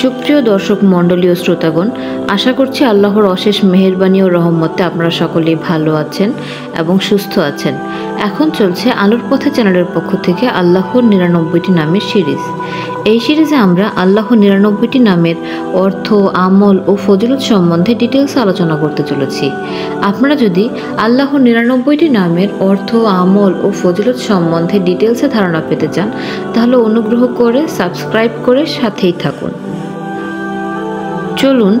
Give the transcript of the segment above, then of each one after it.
সুপ্রিয় দর্শক মণ্ডলী ও শ্রোতাগণ, আশা করছি আল্লাহর অশেষ মেহেরবানি ও রহমতে আপনারা সকলেই ভালো আছেন এবং সুস্থ আছেন। এখন চলছে আলোর পথে চ্যানেলের পক্ষ থেকে আল্লাহর ৯৯টি নামের সিরিজ। এই সিরিজে আমরা আল্লাহর ৯৯টি নামের অর্থ, আমল ও ফজিলত সম্বন্ধে ডিটেলস আলোচনা করতে চলেছি। আপনারা যদি আল্লাহর ৯৯টি নামের অর্থ, আমল ও ফজিলত সম্বন্ধে ডিটেলসে ধারণা পেতে চান, তাহলে অনুগ্রহ করে সাবস্ক্রাইব করে সাথেই থাকুন। চলুন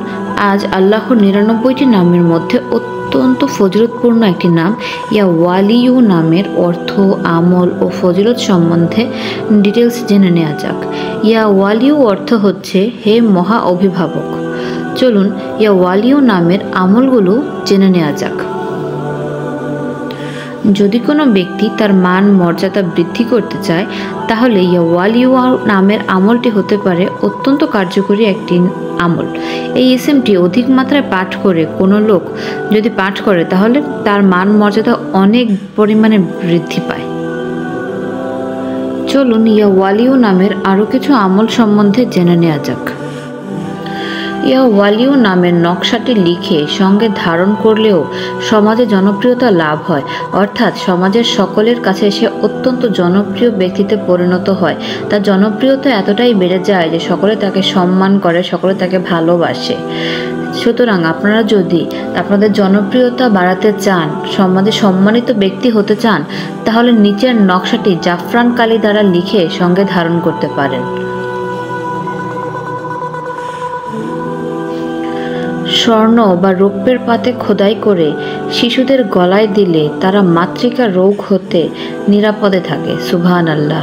আজ আল্লাহর ৯৯টি নামের মধ্যে অত্যন্ত ফজিলতপূর্ণ একটি নাম ইয়া ওয়ালিউ নামের অর্থ, আমল ও ফজিলত সম্বন্ধে ডিটেলস জেনে নেওয়া যাক। ইয়া ওয়ালিউ অর্থ হচ্ছে হে মহা অভিভাবক। চলুন ইয়া ওয়ালিউ নামের আমলগুলো জেনে নেওয়া যাক। যদি কোনো ব্যক্তি তার মান মর্যাদা বৃদ্ধি করতে চায়, তাহলে ইয়া ওয়ালিউ নামের আমলটি হতে পারে অত্যন্ত কার্যকরী একটি আমল। এই ইসমটি অধিক মাত্রায় পাঠ করে কোনো লোক যদি পাঠ করে, তাহলে তার মান মর্যাদা অনেক পরিমাণে বৃদ্ধি পায়। চলুন ইয়া ওয়ালিউ নামের আরও কিছু আমল সম্বন্ধে জেনে নেওয়া যাক। ইয়া ওয়ালিউ নামের নকশাটি লিখে সঙ্গে ধারণ করলেও সমাজে জনপ্রিয়তা লাভ হয়, অর্থাৎ সমাজের সকলের কাছে সে অত্যন্ত জনপ্রিয় ব্যক্তিতে পরিণত হয়। তার জনপ্রিয়তা এতটাই বেড়ে যায় যে সকলে তাকে সম্মান করে, সকলে তাকে ভালোবাসে। সুতরাং আপনারা যদি আপনাদের জনপ্রিয়তা বাড়াতে চান, সমাজে সম্মানিত ব্যক্তি হতে চান, তাহলে নিচের নকশাটি জাফরান কালি দ্বারা লিখে সঙ্গে ধারণ করতে পারেন। স্বর্ণ বা রৌপ্যের পাতে খোদাই করে শিশুদের গলায় দিলে তারা মাতৃকা রোগ হতে নিরাপদে থাকে। সুবহানাল্লাহ।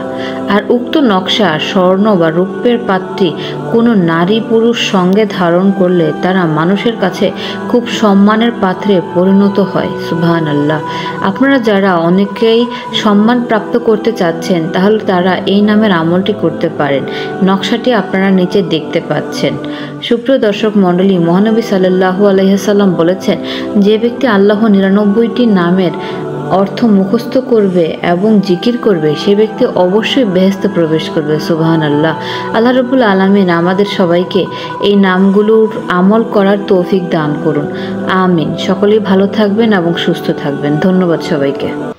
আর উক্ত নকশা স্বর্ণ বা রৌপ্যের পাত্রটি কোনো নারী পুরুষ সঙ্গে ধারণ করলে তারা মানুষের কাছে খুব সম্মানের পাত্রে পরিণত হয়। সুবহানাল্লাহ। আপনারা যারা অনেকেই সম্মান প্রাপ্ত করতে চাচ্ছেন, তাহলে তারা এই নামের আমলটি করতে পারেন। নকশাটি আপনারা নিচে দেখতে পাচ্ছেন। সুপ্রিয় দর্শক মণ্ডলী, মহানবী সাল্লাল্লাহু আলাইহি সাল্লাম বলেছেন, যে ব্যক্তি আল্লাহর ৯৯টি নামের অর্থ মুখস্থ করবে এবং জিকির করবে, সে ব্যক্তি অবশ্যই বেহেশতে প্রবেশ করবে। সুবহানাল্লাহ। আল্লাহ রাব্বুল আলামিন আমাদের সবাইকে এই নামগুলোর আমল করার তৌফিক দান করুন। আমিন। সকলেই ভালো থাকবেন এবং সুস্থ থাকবেন। ধন্যবাদ সবাইকে।